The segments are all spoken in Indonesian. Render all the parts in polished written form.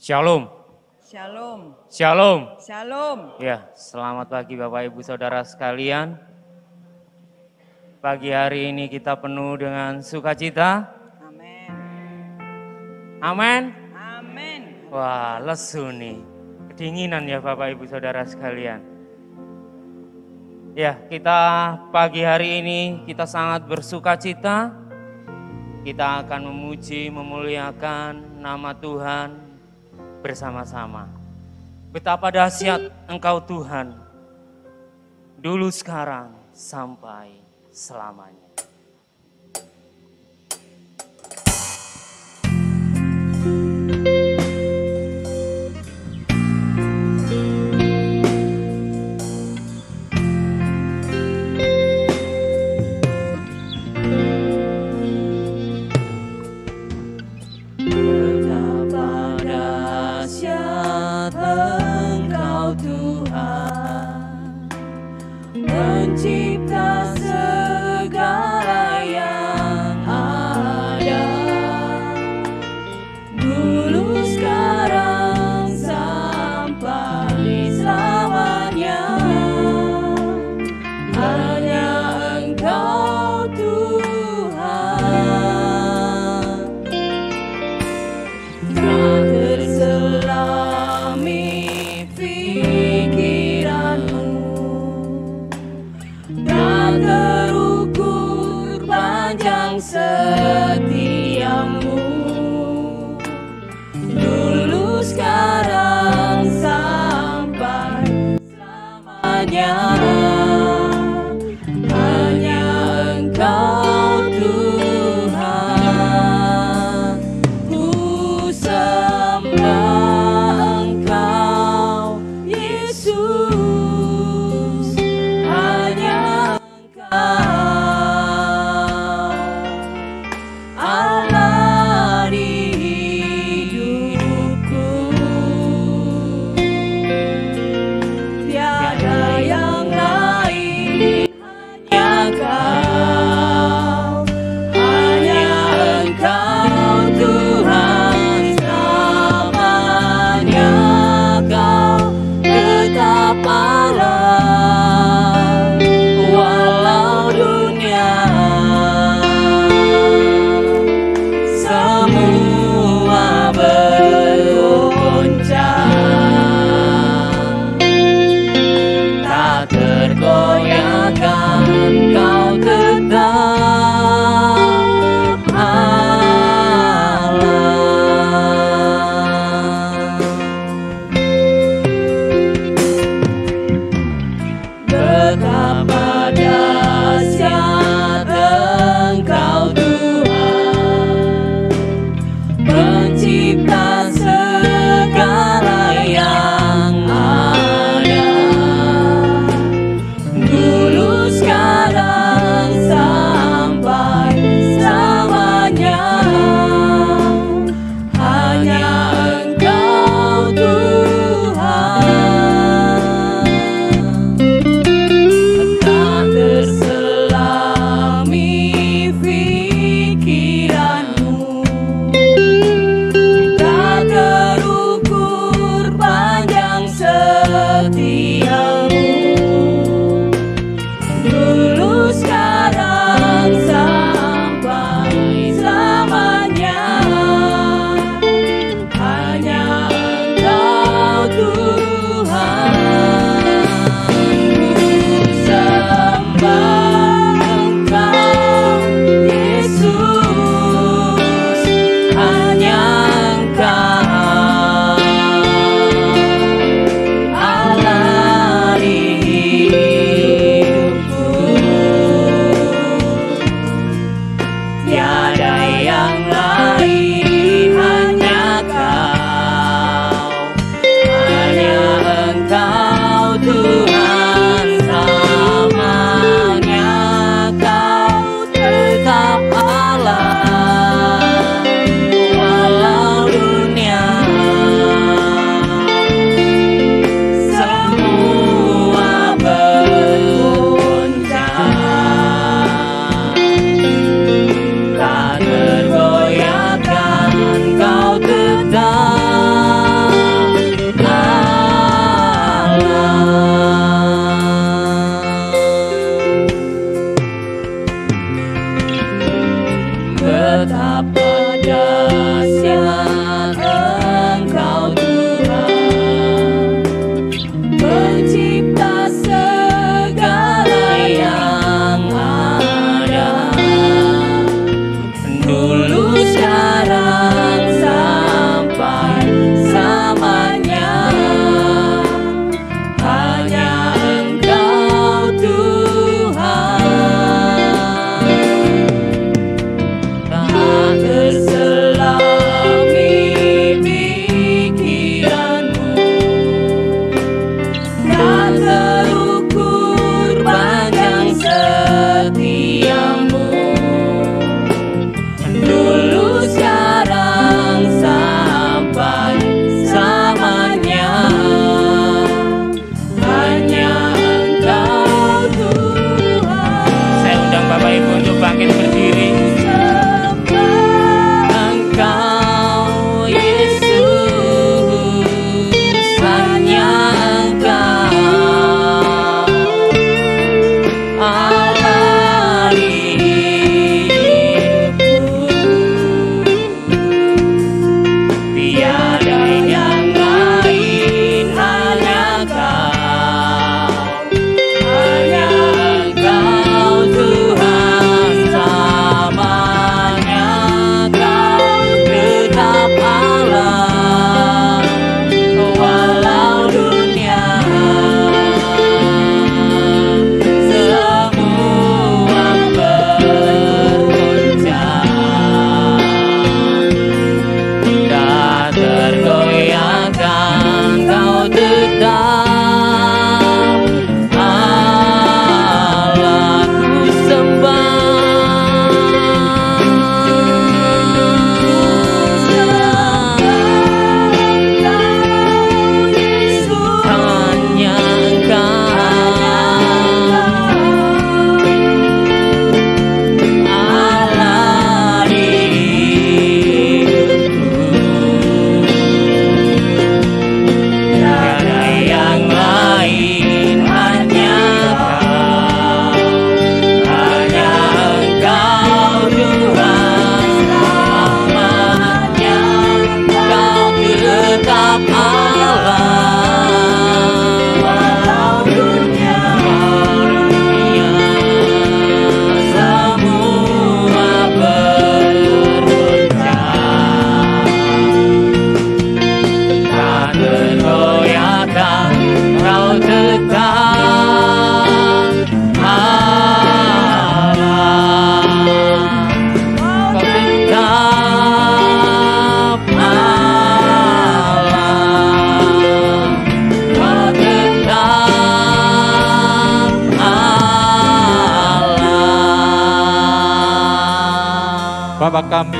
Shalom. Shalom. Shalom. Shalom. Ya, selamat pagi Bapak Ibu Saudara sekalian. Pagi hari ini kita penuh dengan sukacita. Amin. Amin. Amin. Wah, lesu nih. Kedinginan ya Bapak Ibu Saudara sekalian. Ya, kita pagi hari ini kita sangat bersukacita. Kita akan memuji, memuliakan nama Tuhan bersama-sama. Betapa dahsyat Engkau Tuhan, dulu sekarang sampai selamanya. Pencipta segala yang ada, dulu sekarang sampai selamanya. Hanya Engkau Tuhan, tak terselami pikiranmu, tak terukur panjang setiamu, dulu sekarang sampai selamanya. Hanya Engkau Tuhan, ku sembah Engkau Yesus. Hanya Allah di hidupku, tiada yang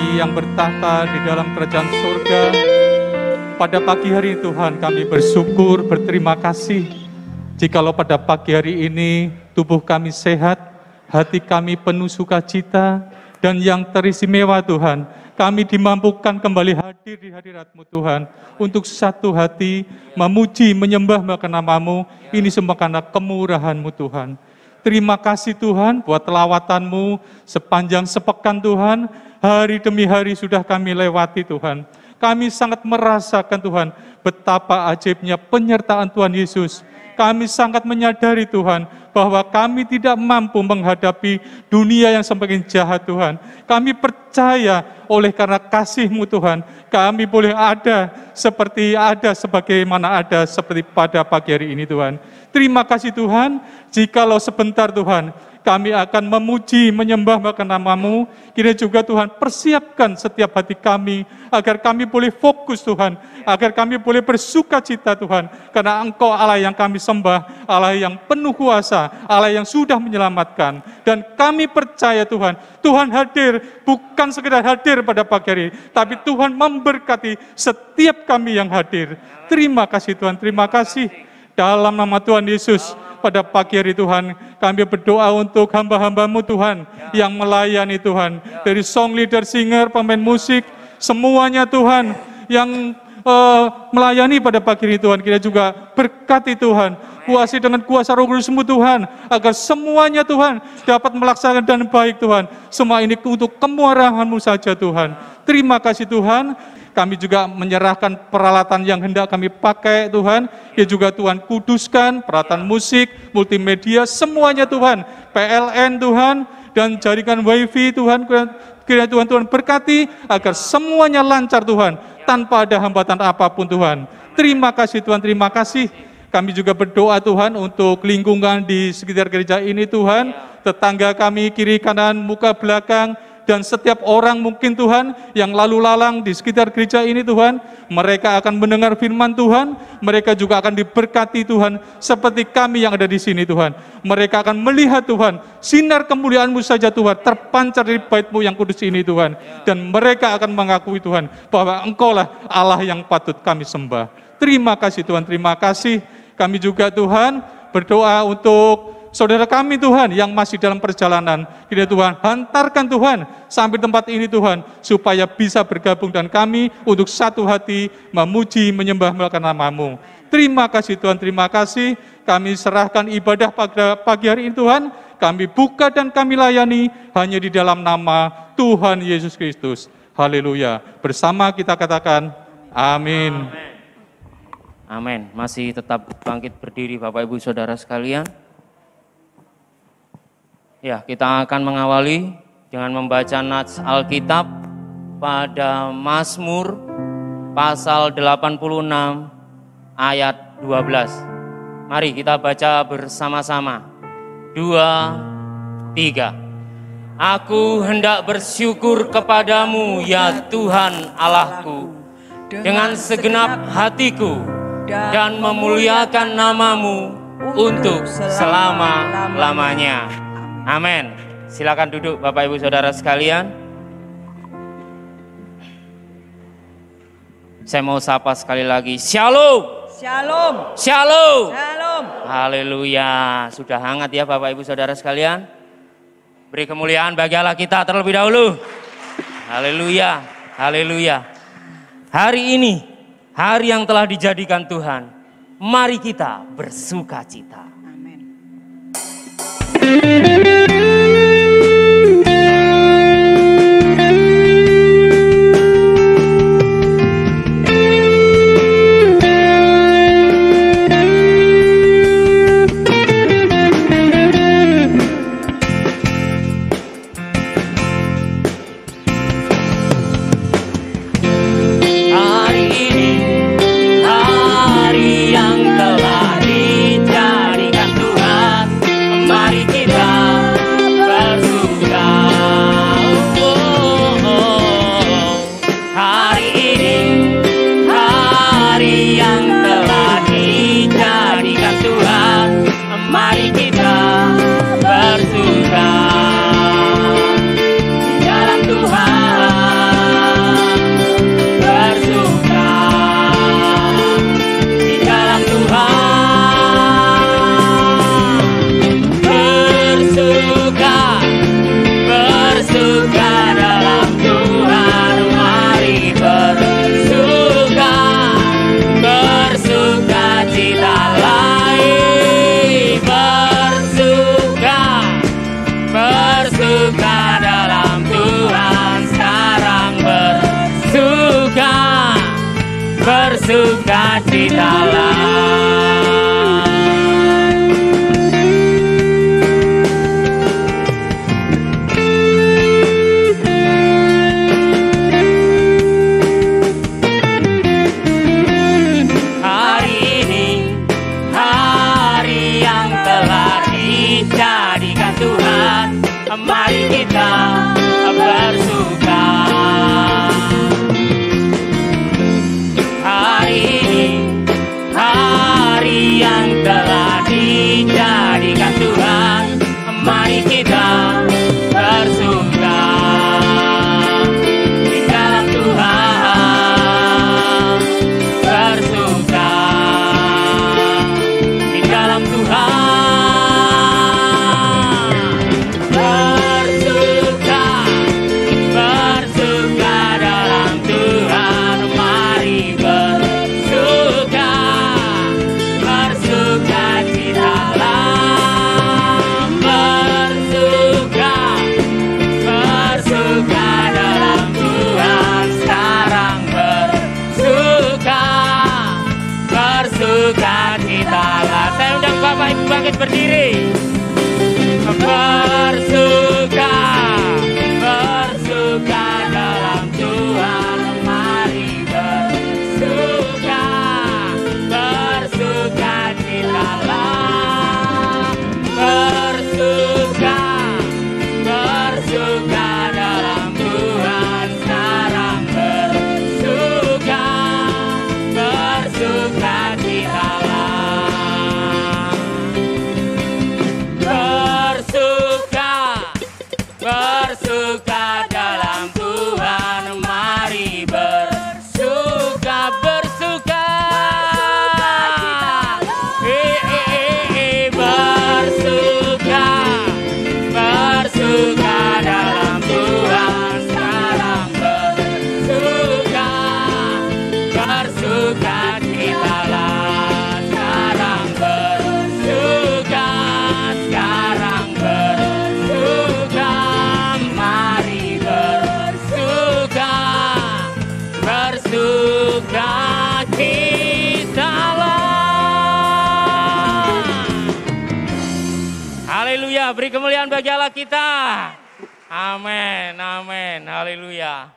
kami yang bertahta di dalam kerajaan surga. Pada pagi hari Tuhan kami bersyukur, berterima kasih. Jikalau pada pagi hari ini tubuh kami sehat, hati kami penuh sukacita, dan yang teristimewa Tuhan, kami dimampukan kembali hadir di hadirat-Mu Tuhan, untuk satu hati memuji, menyembah nama-Mu, ini semua karena kemurahan-Mu Tuhan. Terima kasih Tuhan buat lawatan-Mu sepanjang sepekan Tuhan, hari demi hari sudah kami lewati Tuhan. Kami sangat merasakan Tuhan betapa ajaibnya penyertaan Tuhan Yesus. Kami sangat menyadari Tuhan bahwa kami tidak mampu menghadapi dunia yang semakin jahat Tuhan. Kami percaya oleh karena kasih-Mu Tuhan, kami boleh ada sebagaimana ada seperti pada pagi hari ini Tuhan. Terima kasih Tuhan, jikalau sebentar Tuhan, kami akan memuji, menyembah nama-Mu, kiranya juga Tuhan persiapkan setiap hati kami, agar kami boleh fokus Tuhan, agar kami boleh bersuka cita Tuhan, karena Engkau Allah yang kami sembah, Allah yang penuh kuasa, Allah yang sudah menyelamatkan, dan kami percaya Tuhan, Tuhan hadir, bukan sekedar hadir pada pagi hari, tapi Tuhan memberkati setiap kami yang hadir. Terima kasih Tuhan, terima kasih. Dalam nama Tuhan Yesus, pada pagi hari Tuhan, kami berdoa untuk hamba-hamba-Mu Tuhan, yang melayani Tuhan, dari song leader, singer, pemain musik, semuanya Tuhan, yang melayani pada pagi hari Tuhan, kita juga berkati Tuhan, kuasai dengan kuasa Roh Kudus-Mu Tuhan, agar semuanya Tuhan dapat melaksanakan dan baik Tuhan, semua ini untuk kemurahan-Mu saja Tuhan. Terima kasih Tuhan. Kami juga menyerahkan peralatan yang hendak kami pakai Tuhan, ya juga Tuhan kuduskan, peralatan musik, multimedia, semuanya Tuhan, PLN Tuhan, dan jaringan WiFi Tuhan, kiranya Tuhan berkati, agar semuanya lancar Tuhan, tanpa ada hambatan apapun Tuhan. Terima kasih Tuhan, terima kasih. Kami juga berdoa Tuhan untuk lingkungan di sekitar gereja ini Tuhan, tetangga kami, kiri kanan, muka belakang, dan setiap orang mungkin Tuhan yang lalu lalang di sekitar gereja ini Tuhan, mereka akan mendengar firman Tuhan, mereka juga akan diberkati Tuhan, seperti kami yang ada di sini Tuhan. Mereka akan melihat Tuhan, sinar kemuliaan-Mu saja Tuhan, terpancar dari bait-Mu yang kudus ini Tuhan. Dan mereka akan mengakui Tuhan, bahwa Engkau-lah Allah yang patut kami sembah. Terima kasih Tuhan, terima kasih. Kami juga Tuhan berdoa untuk saudara kami Tuhan yang masih dalam perjalanan, kiranya Tuhan hantarkan Tuhan sampai tempat ini Tuhan, supaya bisa bergabung dan kami untuk satu hati memuji, menyembah nama-Mu. Terima kasih Tuhan, terima kasih. Kami serahkan ibadah pada pagi hari ini Tuhan, kami buka dan kami layani hanya di dalam nama Tuhan Yesus Kristus. Haleluya. Bersama kita katakan amin. Amin. Masih tetap bangkit berdiri Bapak Ibu Saudara sekalian. Ya, kita akan mengawali dengan membaca nats Alkitab pada Mazmur pasal 86 ayat 12. Mari kita baca bersama-sama. 2, 3. Aku hendak bersyukur kepadamu ya Tuhan Allahku dengan segenap hatiku dan memuliakan nama-Mu untuk selama-lamanya. Amin. Silakan duduk Bapak Ibu Saudara sekalian. Saya mau sapa sekali lagi. Shalom. Shalom. Shalom. Shalom. Haleluya. Sudah hangat ya Bapak Ibu Saudara sekalian. Beri kemuliaan bagi Allah kita terlebih dahulu. Haleluya. Haleluya. Hari ini, hari yang telah dijadikan Tuhan, mari kita bersuka cita. Hari ini, hari yang telah dijadikan bersukacitalah. Mari kita bersuka. Hari ini hari yang telah dijadikan Tuhan. Mari kita bersuka di dalam Tuhan. Bersuka di dalam Tuhan. Saya undang Bapak Ibu bangkit berdiri. Bersuka, bersuka dalam Tuhan. Mari bersuka, bersuka citalah. Bersuka, bersuka dalam Tuhan. Sekarang bersuka, bersuka citalah. Bersuka dalam Tuhan, mari bersuka, bersuka, bersuka, bersuka dalam Tuhan. Sekarang bersuka, bersuka citalah. Sekarang bersuka, sekarang bersuka. Mari bersuka, bersuka citalah. Haleluya, beri kemuliaan bagi Allah kita. Amin, amin, haleluya.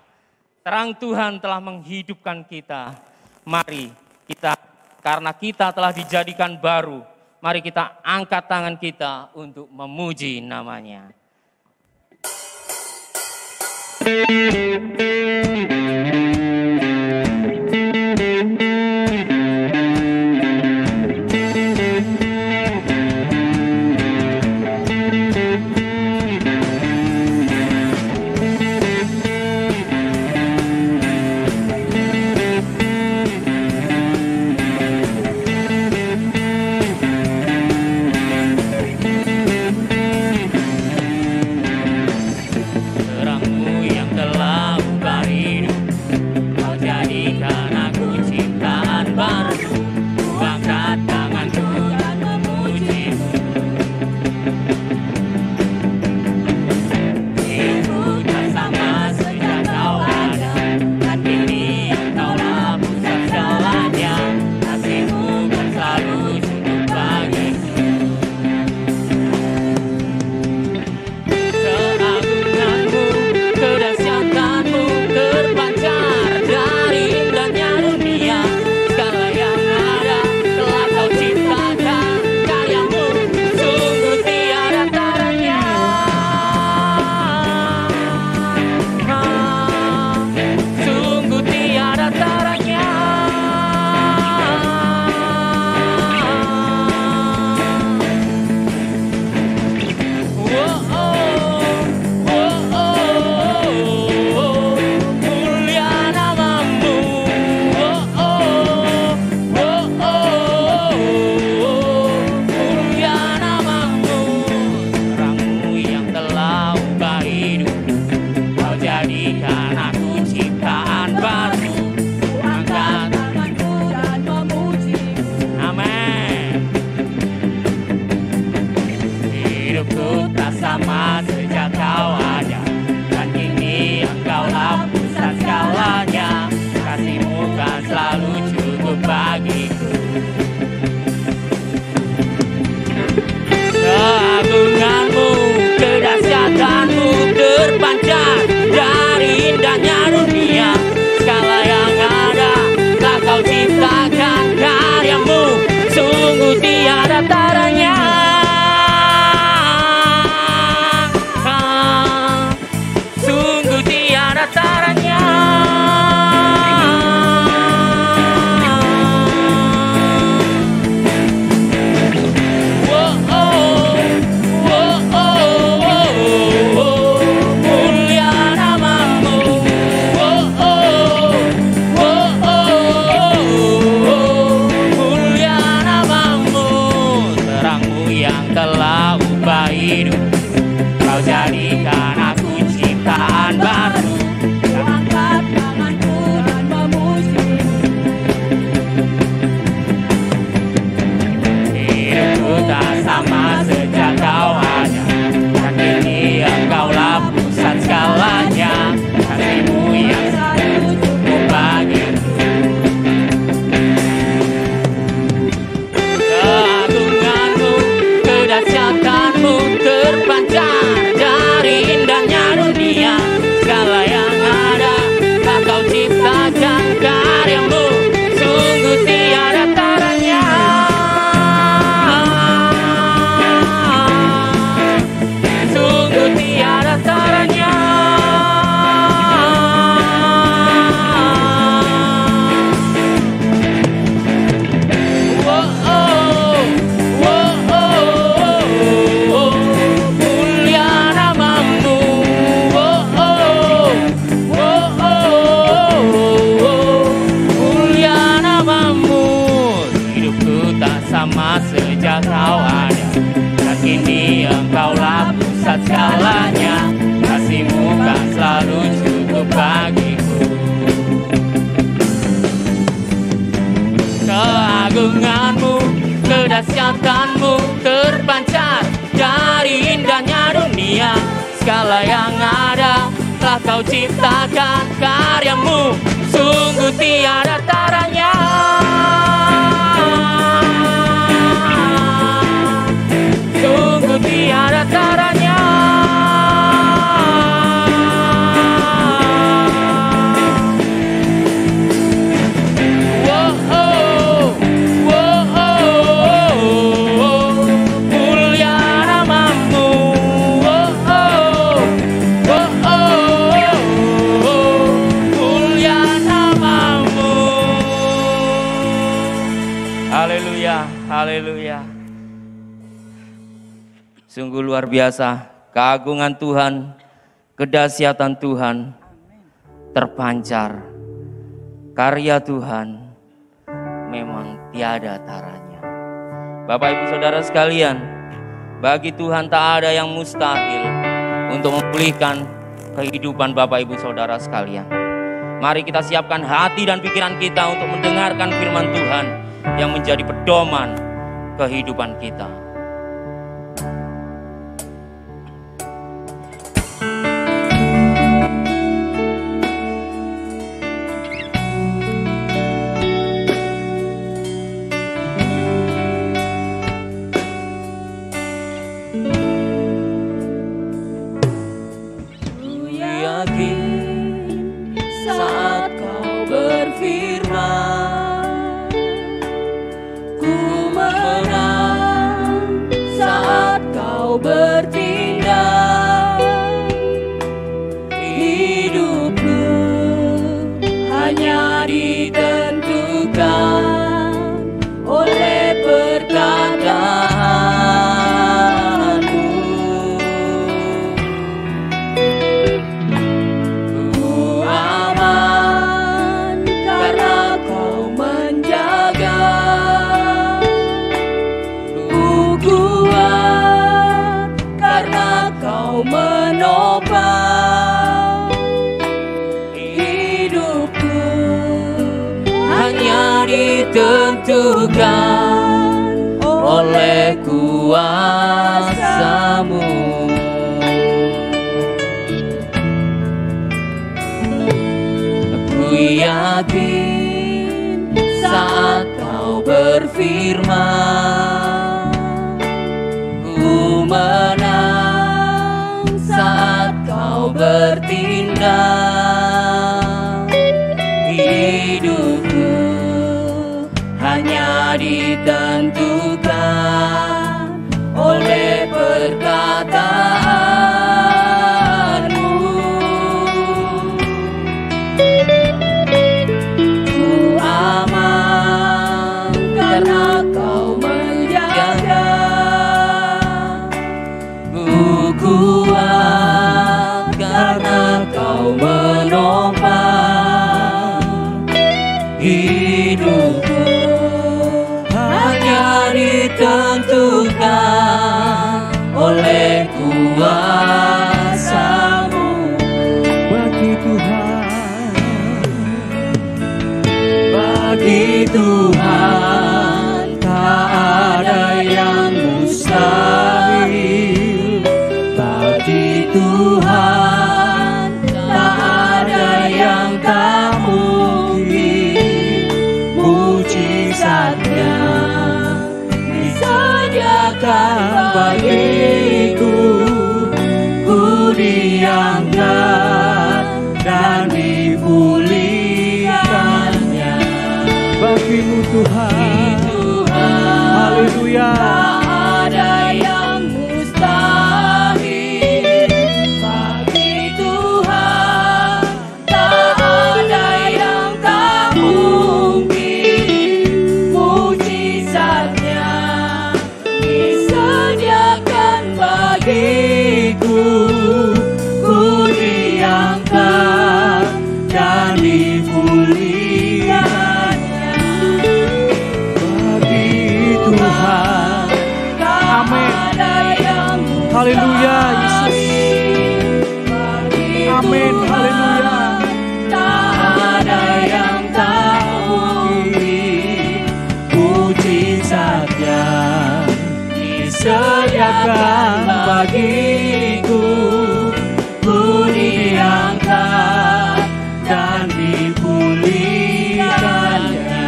Terang Tuhan telah menghidupkan kita. Mari kita, karena kita telah dijadikan baru, mari kita angkat tangan kita untuk memuji namanya. Terangmu yang telah memberi lama sejak kau ada, dan kini engkaulah pusat segalanya. Kasih-Mu kan selalu cukup bagiku. Keagungan-Mu, kedahsyatan-Mu terpancar dari indahnya dunia. Segala yang ada telah Kau ciptakan, karya-Mu sungguh tiada taranya. Sungguh tiada taranya. Haleluya. Sungguh luar biasa keagungan Tuhan, kedahsyatan Tuhan terpancar. Karya Tuhan memang tiada taranya. Bapak Ibu Saudara sekalian, bagi Tuhan tak ada yang mustahil untuk memulihkan kehidupan Bapak Ibu Saudara sekalian. Mari kita siapkan hati dan pikiran kita untuk mendengarkan firman Tuhan yang menjadi pedoman kehidupan kita. Ku yakin saat Kau berfirman, ku menang saat Kau bertindak. Hidupku hanya ditentukan oleh perkataan-Mu. Ku aman karena Kau menjaga. Ku kuat karena Kau menopang. Hidupku hanya ditentukan oleh kuasa-Mu. Aku yakin saat Kau berfirman, ku menang saat Kau bertindak. Hidupku hanya ditentukan oleh perkataan-Mu. Ku aman karena Kau menjaga. Ku kuat karena Kau menopang. Hidupku hanya ditentukan oleh kuasa-Mu. Bagi Tuhan, Bagi Tuhan tak ada yang mustahil. Bagi Tuhan tak ada yang tak mungkin. Mujizatnya disediakan bagiku. Ku diangkat dan dipulihkannya. bagi-Mu Tuhan. Haleluya. Tak ada yang mustahil. Bagi Tuhan tak ada yang tak mungkin. Mujizatnya disediakan bagiku. Ku diangkat dan dipulihkannya. Bagi Tuhan Haleluya, Yesus. Amin, haleluya. Tak ada yang tak mungkin. Mujizat yang disediakan bagiku, ku diangkat dan dipulihkannya.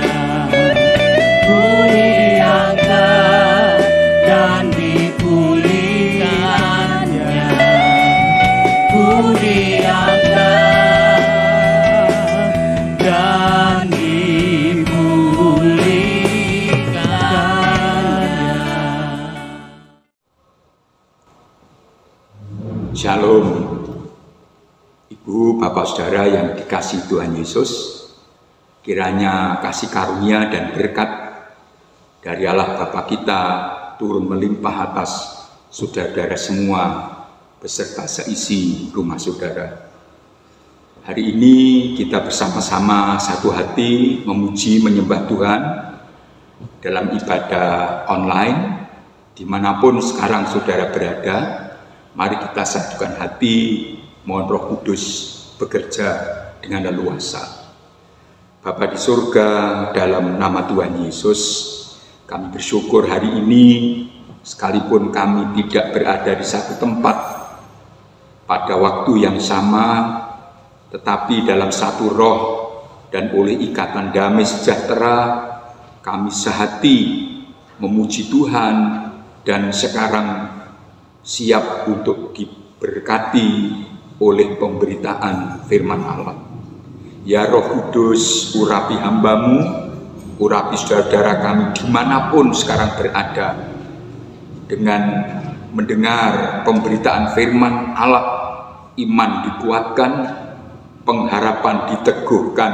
Ku diangkat dan dipulihkannya. Ku diangkat dan dipulihkannya. Shalom, Ibu, Bapak, Saudara yang dikasihi Tuhan Yesus. Kiranya kasih karunia dan berkat dari Allah Bapa kita turun melimpah atas saudara-saudara semua beserta seisi rumah saudara. Hari ini kita bersama-sama satu hati memuji menyembah Tuhan dalam ibadah online dimanapun sekarang saudara berada. Mari kita satukan hati, mohon Roh Kudus bekerja dengan leluasa. Bapa di surga, dalam nama Tuhan Yesus, kami bersyukur hari ini, sekalipun kami tidak berada di satu tempat pada waktu yang sama, tetapi dalam satu roh dan oleh ikatan damai sejahtera, kami sehati memuji Tuhan dan sekarang siap untuk diberkati oleh pemberitaan firman Allah. Ya Roh Kudus, urapi hamba-Mu, urapi saudara-saudara kami dimanapun sekarang berada, dengan mendengar pemberitaan firman Allah, iman dikuatkan, pengharapan diteguhkan,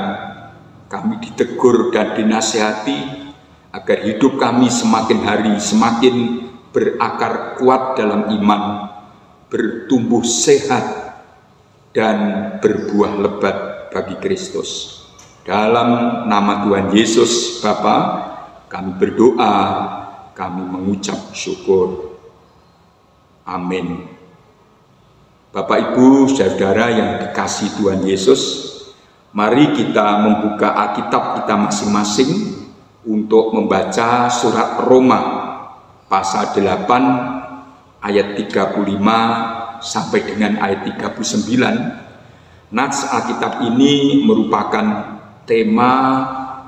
kami ditegur dan dinasihati, agar hidup kami semakin hari semakin berakar kuat dalam iman, bertumbuh sehat, dan berbuah lebat bagi Kristus. Dalam nama Tuhan Yesus Bapa, kami berdoa, kami mengucap syukur. Amin. Bapak, Ibu, saudara yang dikasihi Tuhan Yesus, mari kita membuka Alkitab kita masing-masing untuk membaca surat Roma pasal 8 ayat 35 sampai dengan ayat 39. Nats Alkitab ini merupakan tema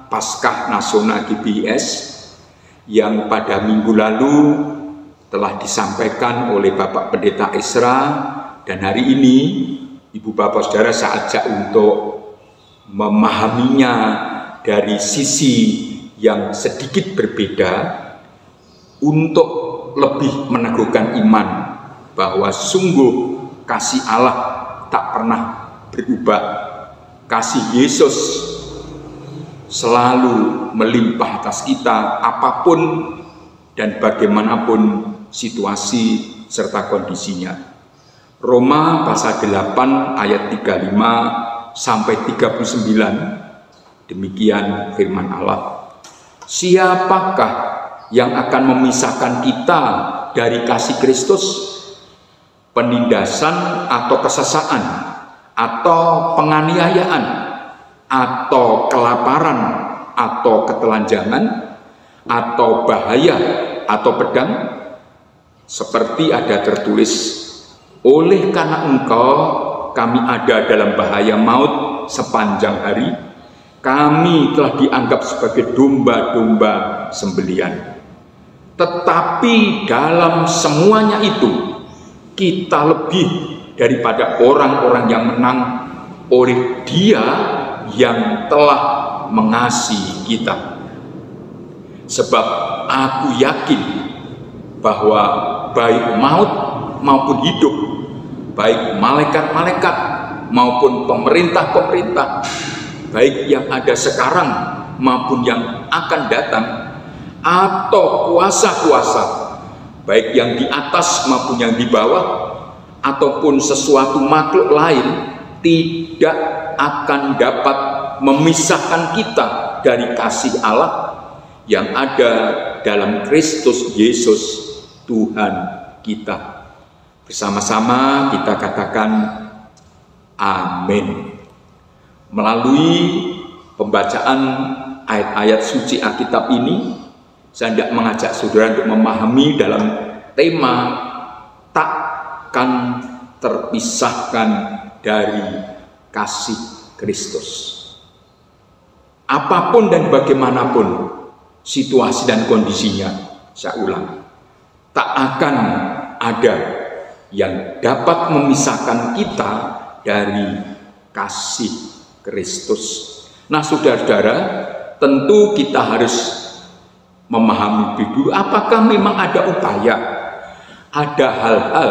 Paskah Nasional GBIS yang pada minggu lalu telah disampaikan oleh Bapak Pendeta Esra, dan hari ini Ibu Bapak Saudara saya ajak untuk memahaminya dari sisi yang sedikit berbeda, untuk lebih meneguhkan iman bahwa sungguh kasih Allah tak pernah berubah. Kasih Yesus selalu melimpah atas kita apapun dan bagaimanapun situasi serta kondisinya. Roma pasal 8 ayat 35 sampai 39, demikian firman Allah. Siapakah yang akan memisahkan kita dari kasih Kristus? Penindasan atau kesesaan, atau penganiayaan, atau kelaparan, atau ketelanjangan, atau bahaya, atau pedang? Seperti ada tertulis, oleh karena engkau kami ada dalam bahaya maut sepanjang hari, kami telah dianggap sebagai domba-domba sembelian. Tetapi dalam semuanya itu, kita lebih daripada orang-orang yang menang oleh Dia yang telah mengasihi kita. Sebab aku yakin bahwa baik maut maupun hidup, baik malaikat-malaikat maupun pemerintah-pemerintah, baik yang ada sekarang maupun yang akan datang, atau kuasa-kuasa, baik yang di atas maupun yang di bawah, ataupun sesuatu makhluk lain, tidak akan dapat memisahkan kita dari kasih Allah yang ada dalam Kristus Yesus Tuhan kita. Bersama-sama kita katakan amin. Melalui pembacaan ayat-ayat suci Alkitab ini, saya hendak mengajak saudara untuk memahami dalam tema takkan terpisahkan dari kasih Kristus. Apapun dan bagaimanapun situasi dan kondisinya, saya ulang, tak akan ada yang dapat memisahkan kita dari kasih Kristus. Nah, saudara-saudara, tentu kita harus memahami dulu apakah memang ada upaya, ada hal-hal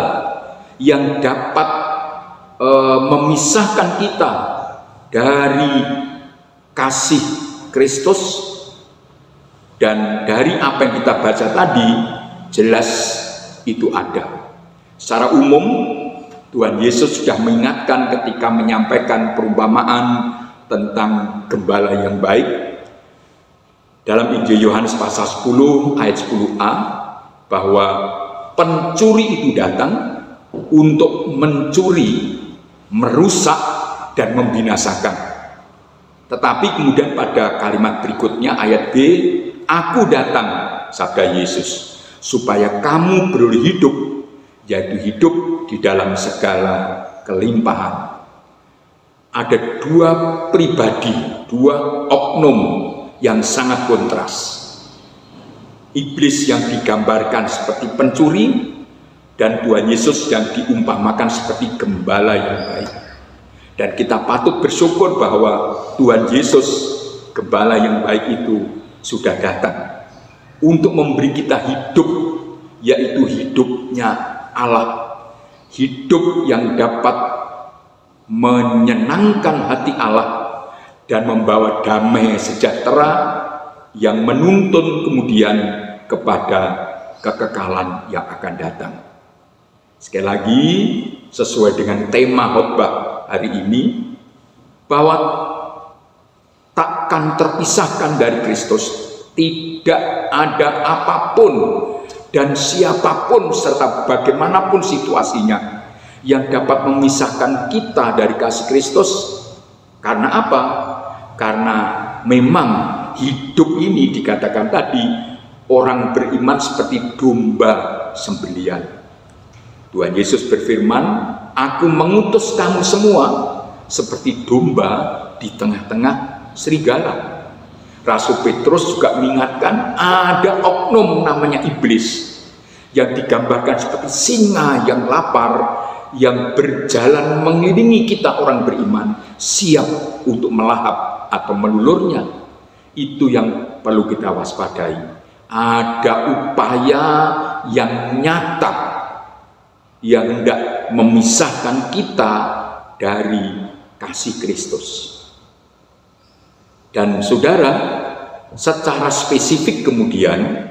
yang dapat memisahkan kita dari kasih Kristus. Dan dari apa yang kita baca tadi, jelas itu ada. Secara umum, Tuhan Yesus sudah mengingatkan ketika menyampaikan perumpamaan tentang gembala yang baik. Dalam Injil Yohanes pasal 10 ayat 10a, bahwa pencuri itu datang untuk mencuri, merusak, dan membinasakan. Tetapi kemudian pada kalimat berikutnya ayat B, aku datang, sabda Yesus, supaya kamu beroleh hidup, yaitu hidup di dalam segala kelimpahan. Ada dua pribadi, dua oknum yang sangat kontras. Iblis yang digambarkan seperti pencuri, dan Tuhan Yesus yang diumpamakan seperti gembala yang baik. Dan kita patut bersyukur bahwa Tuhan Yesus, gembala yang baik itu, sudah datang untuk memberi kita hidup, yaitu hidupnya Allah. Hidup yang dapat menyenangkan hati Allah dan membawa damai sejahtera yang menuntun kemudian kepada kekekalan yang akan datang. Sekali lagi, sesuai dengan tema khotbah hari ini, bahwa takkan terpisahkan dari Kristus. Tidak ada apapun dan siapapun serta bagaimanapun situasinya yang dapat memisahkan kita dari kasih Kristus. Karena apa? Karena memang hidup ini dikatakan tadi, orang beriman seperti domba sembelian. Tuhan Yesus berfirman, aku mengutus kamu semua seperti domba di tengah-tengah serigala. Rasul Petrus juga mengingatkan ada oknum namanya iblis yang digambarkan seperti singa yang lapar, yang berjalan mengelilingi kita orang beriman, siap untuk melahap atau melulurnya. Itu yang perlu kita waspadai. Ada upaya yang nyata yang hendak memisahkan kita dari kasih Kristus. Dan saudara, secara spesifik kemudian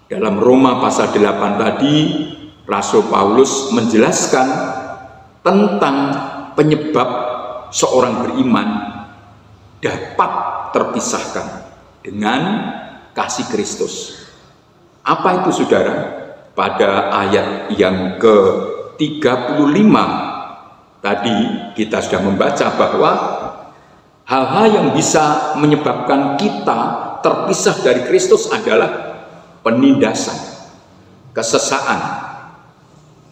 dalam Roma pasal 8 tadi, Rasul Paulus menjelaskan tentang penyebab seorang beriman dapat terpisahkan dengan kasih Kristus. Apa itu saudara? Pada ayat yang ke-35 tadi kita sudah membaca bahwa hal-hal yang bisa menyebabkan kita terpisah dari Kristus adalah penindasan, kesesaan,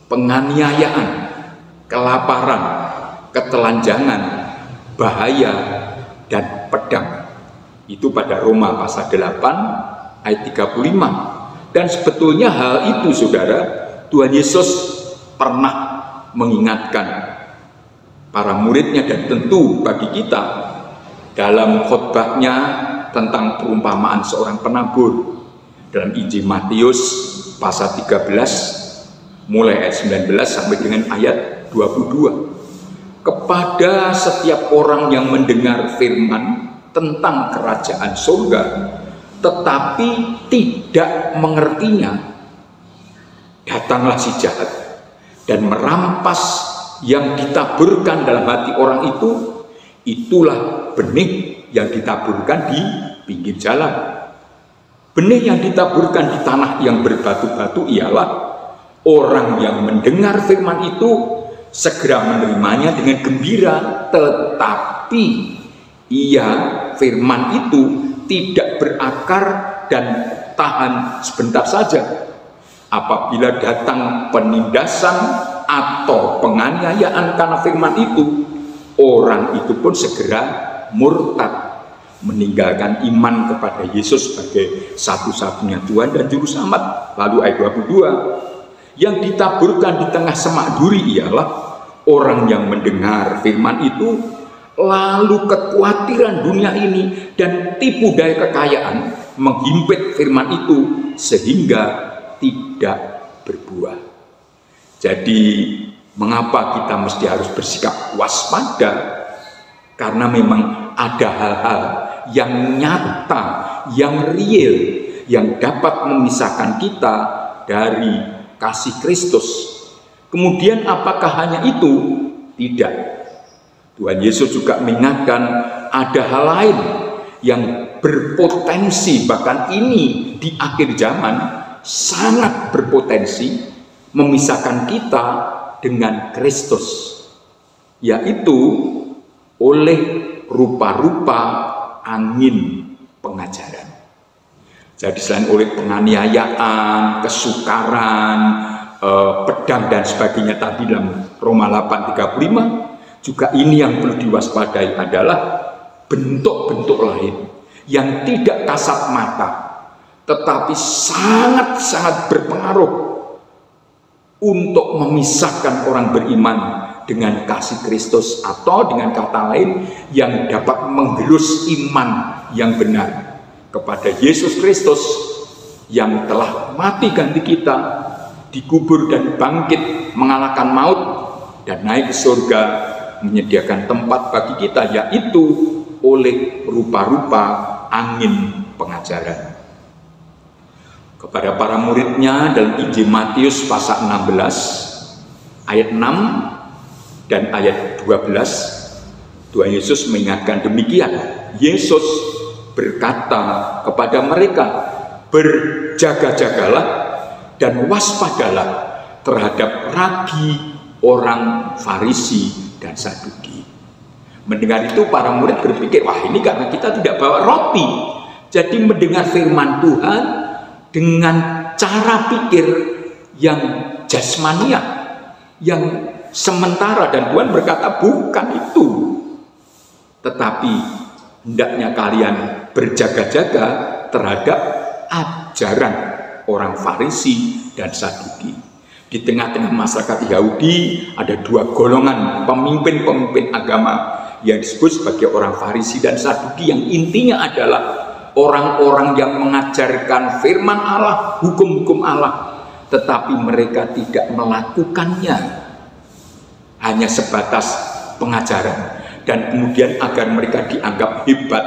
penganiayaan, kelaparan, ketelanjangan, bahaya, dan pedang. Itu pada Roma pasal 8 ayat 35. Dan sebetulnya hal itu saudara, Tuhan Yesus pernah mengingatkan para muridnya dan tentu bagi kita dalam khotbahnya tentang perumpamaan seorang penabur dalam Injil Matius pasal 13 mulai ayat 19 sampai dengan ayat 22. Kepada setiap orang yang mendengar firman tentang kerajaan surga tetapi tidak mengertinya, datanglah si jahat dan merampas yang ditaburkan dalam hati orang itu. Itulah benih yang ditaburkan di pinggir jalan. Benih yang ditaburkan di tanah yang berbatu-batu ialah Orang yang mendengar firman itu segera menerimanya dengan gembira, tetapi firman itu tidak berakar dan tahan sebentar saja. Apabila datang penindasan atau penganiayaan karena firman itu, orang itu pun segera murtad, meninggalkan iman kepada Yesus sebagai satu-satunya Tuhan dan Juru Selamat. Lalu ayat 22, yang ditaburkan di tengah semak duri ialah orang yang mendengar firman itu, lalu kekhawatiran dunia ini dan tipu daya kekayaan menghimpit firman itu sehingga tidak berbuah. Jadi mengapa kita mesti harus bersikap waspada? Karena memang ada hal-hal yang nyata, yang real, yang dapat memisahkan kita dari kasih Kristus. Kemudian apakah hanya itu? Tidak. Tuhan Yesus juga mengingatkan ada hal lain yang berpotensi, bahkan ini di akhir zaman sangat berpotensi memisahkan kita dengan Kristus, yaitu oleh rupa-rupa angin pengajaran. Jadi selain oleh penganiayaan, kesukaran, pedang dan sebagainya tadi dalam Roma 8:35, juga ini yang perlu diwaspadai adalah bentuk-bentuk lain yang tidak kasat mata tetapi sangat-sangat berpengaruh untuk memisahkan orang beriman dengan kasih Kristus, atau dengan kata lain yang dapat menggerus iman yang benar kepada Yesus Kristus yang telah mati ganti kita, dikubur dan bangkit mengalahkan maut dan naik ke surga menyediakan tempat bagi kita, yaitu oleh rupa-rupa angin pengajaran. Kepada para muridnya dalam Injil Matius pasal 16 ayat 6 dan ayat 12, Tuhan Yesus mengingatkan demikian. Yesus berkata kepada mereka, berjaga-jagalah dan waspadalah terhadap ragi orang Farisi dan Saduki. Mendengar itu para murid berpikir, wah ini karena kita tidak bawa roti. Jadi mendengar firman Tuhan dengan cara pikir yang jasmania, yang sementara, dan Tuhan berkata bukan itu, tetapi hendaknya kalian berjaga-jaga terhadap ajaran orang Farisi dan Saduki. Di tengah-tengah masyarakat Yahudi ada dua golongan pemimpin-pemimpin agama yang disebut sebagai orang Farisi dan Saduki, yang intinya adalah orang-orang yang mengajarkan firman Allah, hukum-hukum Allah, tetapi mereka tidak melakukannya, hanya sebatas pengajaran. Dan kemudian agar mereka dianggap hebat,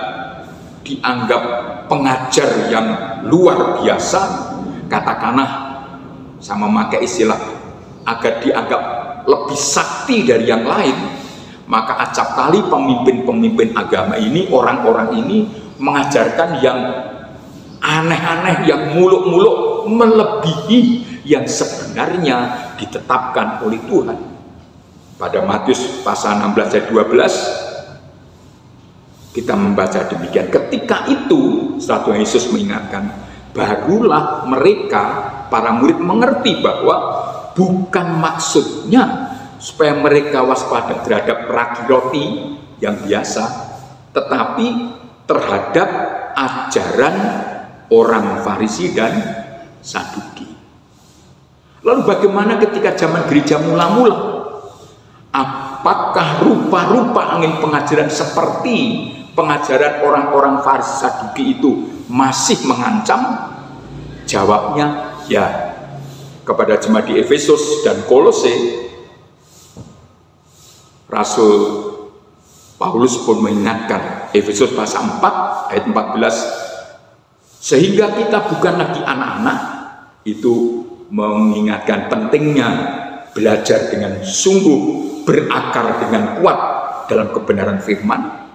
dianggap pengajar yang luar biasa, katakanlah, sama memakai istilah, agar dianggap lebih sakti dari yang lain, maka acap kali pemimpin-pemimpin agama ini, orang-orang ini mengajarkan yang aneh-aneh, yang muluk-muluk, melebihi yang sebenarnya ditetapkan oleh Tuhan. Pada Matius pasal 16 ayat 12 kita membaca demikian. Ketika itu setelah Tuhan Yesus mengingatkan, barulah mereka, para murid, mengerti bahwa bukan maksudnya supaya mereka waspada terhadap ragi roti yang biasa, tetapi terhadap ajaran orang Farisi dan Saduki. Lalu bagaimana ketika zaman gereja mula-mula? Apakah rupa-rupa angin pengajaran seperti pengajaran orang-orang Farisi Saduki itu masih mengancam? Jawabnya ya. Kepada jemaat di Efesus dan Kolose, Rasul Paulus pun mengingatkan, Efesus pasal 4 ayat 14, sehingga kita bukan lagi anak-anak. Itu mengingatkan pentingnya belajar dengan sungguh, berakar dengan kuat dalam kebenaran firman.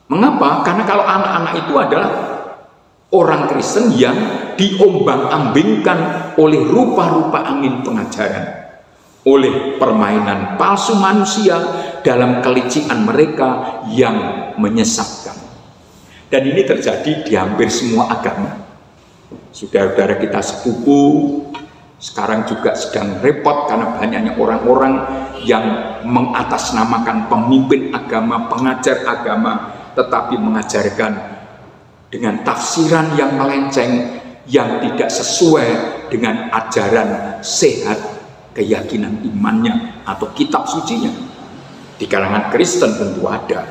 Mengapa? Karena kalau anak-anak itu adalah orang Kristen yang diombang-ambingkan oleh rupa-rupa angin pengajaran, oleh permainan palsu manusia dalam kelicikan mereka yang menyesatkan. Dan ini terjadi di hampir semua agama. Saudara-saudara kita sepupu sekarang juga sedang repot karena banyaknya orang-orang yang mengatasnamakan pemimpin agama, pengajar agama, tetapi mengajarkan dengan tafsiran yang melenceng, yang tidak sesuai dengan ajaran sehat keyakinan imannya atau kitab sucinya. Di kalangan Kristen tentu ada.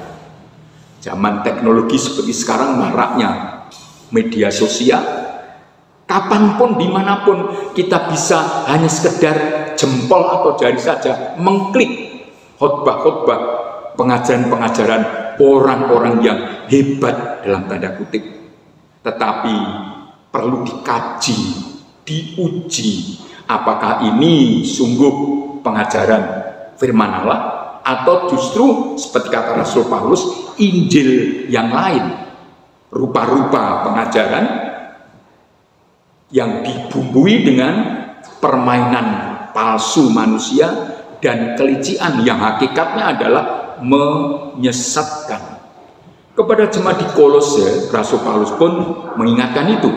Zaman teknologi seperti sekarang maraknya media sosial, kapanpun dimanapun kita bisa hanya sekedar jempol atau jari saja mengklik khotbah-khotbah, pengajaran-pengajaran orang-orang yang hebat dalam tanda kutip. Tetapi perlu dikaji, diuji, apakah ini sungguh pengajaran firman Allah atau justru seperti kata Rasul Paulus, Injil yang lain, rupa-rupa pengajaran yang dibumbui dengan permainan palsu manusia dan kelicikan yang hakikatnya adalah menyesatkan. Kepada jemaat di Kolose, Rasul Paulus pun mengingatkan itu.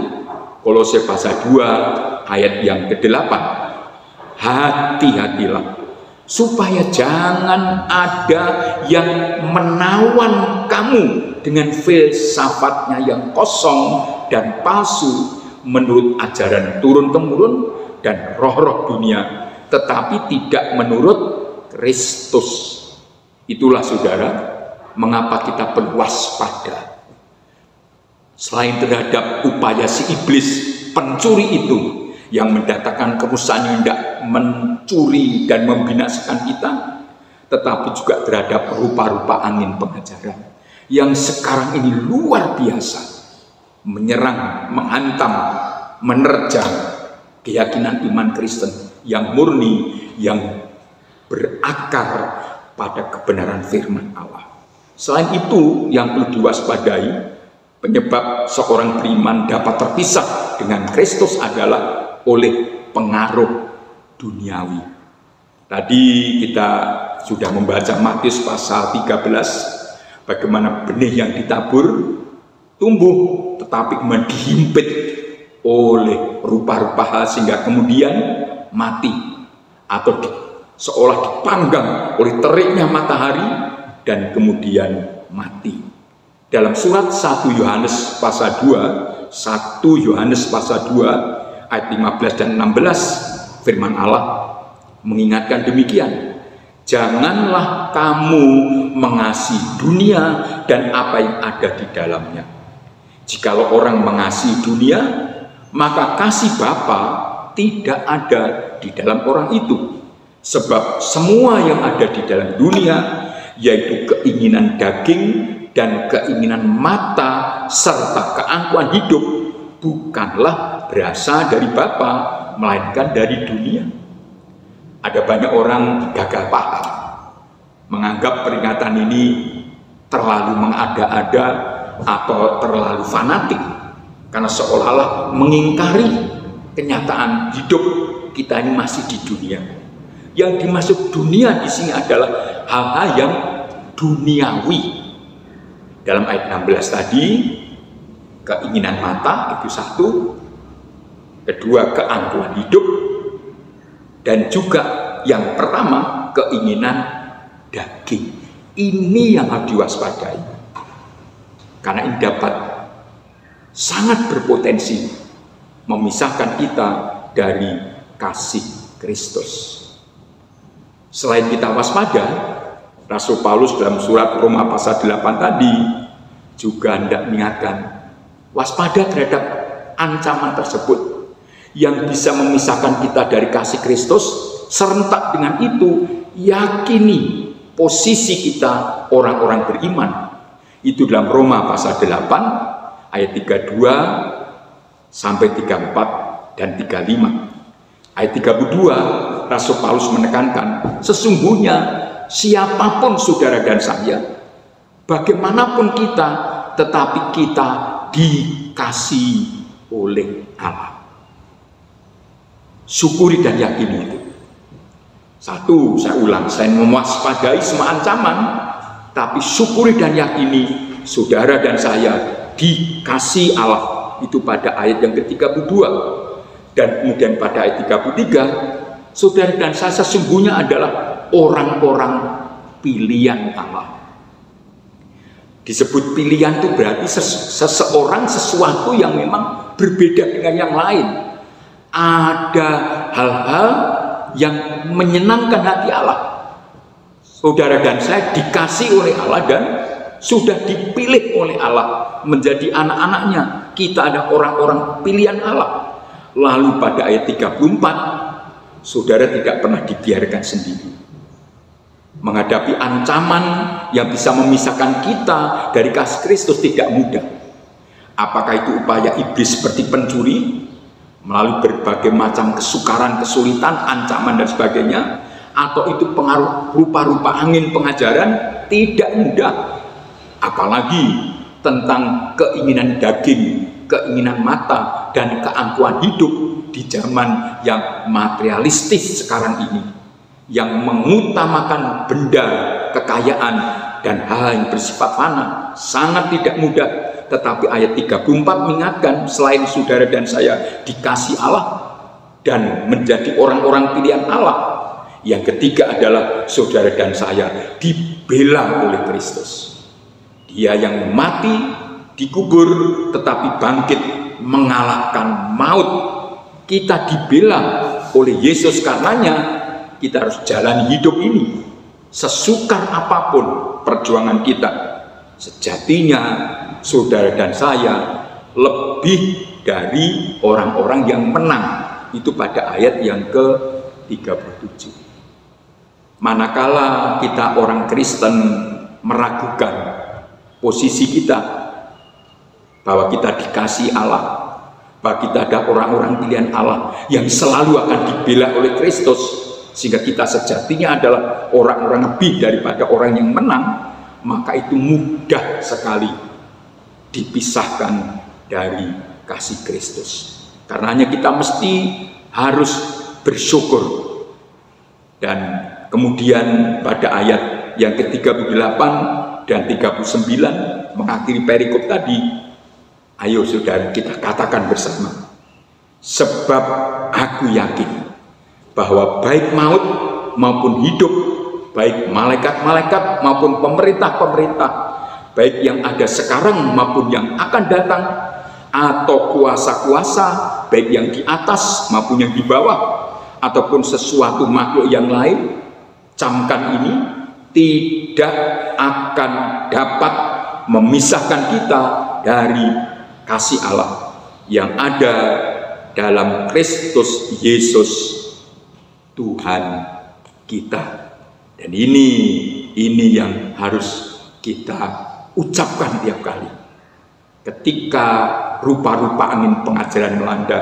Kolose pasal 2 ayat yang ke-8. Hati-hatilah supaya jangan ada yang menawan kamu dengan filsafatnya yang kosong dan palsu menurut ajaran turun-temurun dan roh-roh dunia, tetapi tidak menurut Kristus. Itulah saudara, mengapa kita perlu waspada. Selain terhadap upaya si iblis pencuri itu yang mendatangkan kerusakan, yang hendak mencuri dan membinasakan kita, tetapi juga terhadap rupa-rupa angin pengajaran yang sekarang ini luar biasa menyerang, menghantam, menerjang keyakinan iman Kristen yang murni, yang berakar pada kebenaran firman Allah. Selain itu, yang perlu diwaspadai, penyebab seorang beriman dapat terpisah dengan Kristus adalah oleh pengaruh duniawi. Tadi kita sudah membaca Matius pasal 13, bagaimana benih yang ditabur tumbuh tetapi kemudian dihimpit oleh rupa-rupa hal sehingga kemudian mati atau seolah dipanggang oleh teriknya matahari dan kemudian mati. Dalam surat 1 Yohanes pasal 2, 1 Yohanes pasal 2 ayat 15 dan 16, firman Allah mengingatkan demikian. Janganlah kamu mengasihi dunia dan apa yang ada di dalamnya. Jikalau orang mengasihi dunia, maka kasih Bapa tidak ada di dalam orang itu. Sebab semua yang ada di dalam dunia, yaitu keinginan daging dan keinginan mata serta keangkuhan hidup, bukanlah berasal dari Bapa, melainkan dari dunia. Ada banyak orang gagal paham, menganggap peringatan ini terlalu mengada-ada atau terlalu fanatik, karena seolah-olah mengingkari kenyataan hidup kita ini masih di dunia. Yang dimaksud dunia di sini adalah hal-hal yang duniawi. Dalam ayat 16 tadi, keinginan mata itu satu, kedua keangkuhan hidup, dan juga yang pertama keinginan daging. Ini yang harus diwaspadai, karena ini dapat sangat berpotensi memisahkan kita dari kasih Kristus. Selain kita waspada, Rasul Paulus dalam surat Roma pasal 8 tadi juga hendak mengingatkan waspada terhadap ancaman tersebut yang bisa memisahkan kita dari kasih Kristus. Serentak dengan itu, yakini posisi kita orang-orang beriman. Itu dalam Roma pasal 8 ayat 32 sampai 34 dan 35. Ayat 32, Rasul Paulus menekankan, sesungguhnya siapapun saudara dan saya, bagaimanapun kita, tetapi kita di dikasihi oleh Allah. Syukuri dan yakini itu. Satu, saya ulang, saya mewaspadai semua ancaman, tapi syukuri dan yakini saudara dan saya dikasihi Allah. Itu pada ayat yang ke-32. Dan kemudian pada ayat 33, saudara dan saya sesungguhnya adalah orang-orang pilihan Allah. Disebut pilihan itu berarti seseorang, sesuatu yang memang berbeda dengan yang lain. Ada hal-hal yang menyenangkan hati Allah. Saudara dan saya dikasih oleh Allah dan sudah dipilih oleh Allah menjadi anak-anaknya. Kita ada orang-orang pilihan Allah. Lalu pada ayat 34, saudara tidak pernah dibiarkan sendiri. Menghadapi ancaman yang bisa memisahkan kita dari kasih Kristus tidak mudah. Apakah itu upaya iblis seperti pencuri, melalui berbagai macam kesukaran, kesulitan, ancaman dan sebagainya, atau itu pengaruh rupa-rupa angin pengajaran, tidak mudah. Apalagi tentang keinginan daging, keinginan mata, dan keangkuhan hidup di zaman yang materialistis sekarang ini, yang mengutamakan benda, kekayaan, dan hal yang bersifat fana, sangat tidak mudah. Tetapi ayat 34 mengingatkan, selain saudara dan saya dikasih Allah dan menjadi orang-orang pilihan Allah, yang ketiga adalah saudara dan saya dibela oleh Kristus. Dia yang mati, dikubur, tetapi bangkit mengalahkan maut. Kita dibela oleh Yesus, karenanya kita harus jalani hidup ini sesukar apapun perjuangan kita. Sejatinya saudara dan saya lebih dari orang-orang yang menang. Itu pada ayat yang ke-37. Manakala kita orang Kristen meragukan posisi kita, bahwa kita dikasihi Allah, bahwa kita ada orang-orang pilihan Allah yang selalu akan dibela oleh Kristus, sehingga kita sejatinya adalah orang-orang lebih daripada orang yang menang, maka itu mudah sekali dipisahkan dari kasih Kristus. Karenanya kita mesti harus bersyukur. Dan kemudian pada ayat yang ke-38 dan 39 mengakhiri perikop tadi, ayo saudara kita katakan bersama, sebab aku yakin bahwa baik maut maupun hidup, baik malaikat-malaikat maupun pemerintah-pemerintah, baik yang ada sekarang maupun yang akan datang, atau kuasa-kuasa, baik yang di atas maupun yang di bawah, ataupun sesuatu makhluk yang lain, camkan ini tidak akan dapat memisahkan kita dari kasih Allah yang ada dalam Kristus Yesus Tuhan kita. Dan ini yang harus kita ucapkan tiap kali ketika rupa-rupa angin pengajaran melanda,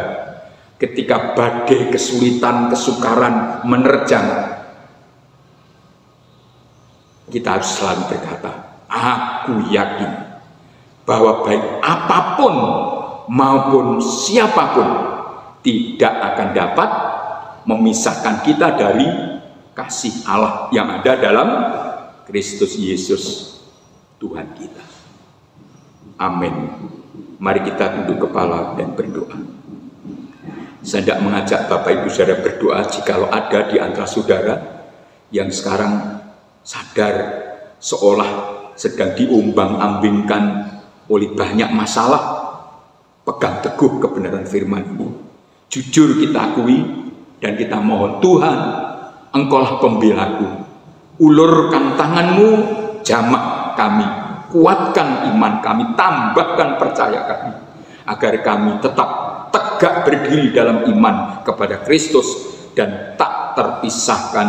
ketika badai kesulitan, kesukaran menerjang. Kita harus selalu berkata, aku yakin bahwa baik apapun maupun siapapun tidak akan dapat memisahkan kita dari kasih Allah yang ada dalam Kristus Yesus Tuhan kita. Amin. Mari kita tunduk kepala dan berdoa. Saya tidak mengajak Bapak Ibu Saudara berdoa jikalau ada di antara saudara yang sekarang sadar seolah sedang diombang-ambingkan oleh banyak masalah. Pegang teguh kebenaran firman ini. Jujur kita akui dan kita mohon, Tuhan, Engkaulah pembelaku. Ulurkan tangan-Mu, jamak kami, kuatkan iman kami, tambahkan percaya kami, agar kami tetap tegak berdiri dalam iman kepada Kristus dan tak terpisahkan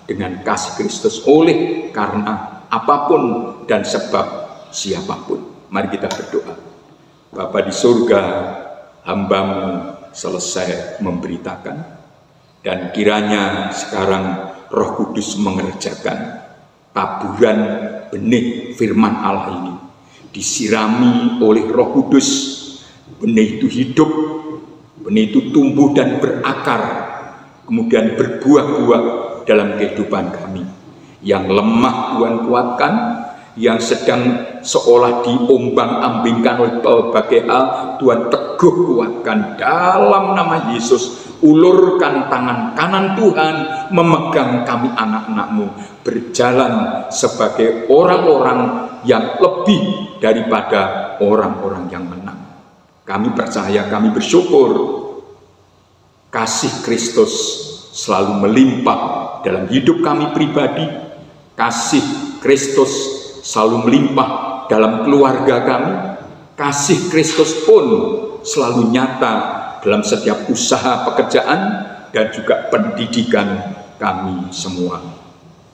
dengan kasih Kristus oleh karena apapun dan sebab siapapun. Mari kita berdoa. Bapa di surga, hamba-Mu selesai memberitakan, dan kiranya sekarang Roh Kudus mengerjakan taburan benih firman Allah ini, disirami oleh Roh Kudus benih itu hidup, benih itu tumbuh dan berakar, kemudian berbuah-buah dalam kehidupan kami. Yang lemah Tuhan kuatkan, yang sedang seolah diombang-ambingkan oleh berbagai hal, Tuhan teguh kuatkan dalam nama Yesus. Ulurkan tangan kanan Tuhan, memegang kami anak-anak-Mu, berjalan sebagai orang-orang yang lebih daripada orang-orang yang menang. Kami percaya, kami bersyukur, kasih Kristus selalu melimpah dalam hidup kami pribadi, kasih Kristus selalu melimpah dalam keluarga kami, kasih Kristus pun selalu nyata dalam setiap usaha pekerjaan dan juga pendidikan kami semua.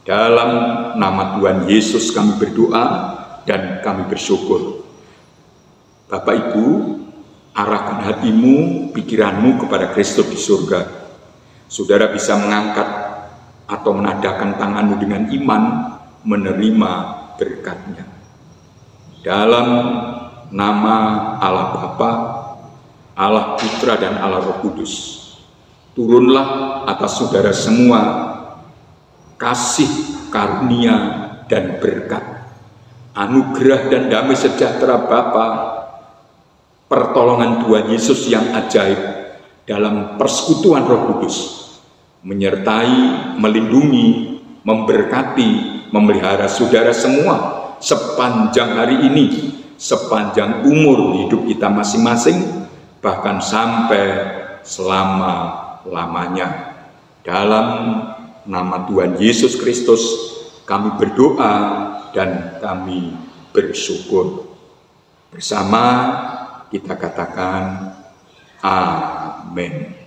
Dalam nama Tuhan Yesus kami berdoa dan kami bersyukur. Bapak Ibu, arahkan hatimu, pikiranmu kepada Kristus di surga. Saudara bisa mengangkat atau menadahkan tanganmu dengan iman, menerima berkat-Nya. Dalam nama Allah Bapa, Allah Putra dan Allah Roh Kudus, turunlah atas saudara semua kasih, karunia, dan berkat, anugerah dan damai sejahtera Bapa, pertolongan Tuhan Yesus yang ajaib dalam persekutuan Roh Kudus, menyertai, melindungi, memberkati, memelihara saudara semua sepanjang hari ini, sepanjang umur hidup kita masing-masing, bahkan sampai selama-lamanya. Dalam nama Tuhan Yesus Kristus kami berdoa dan kami bersyukur. Bersama kita katakan amin.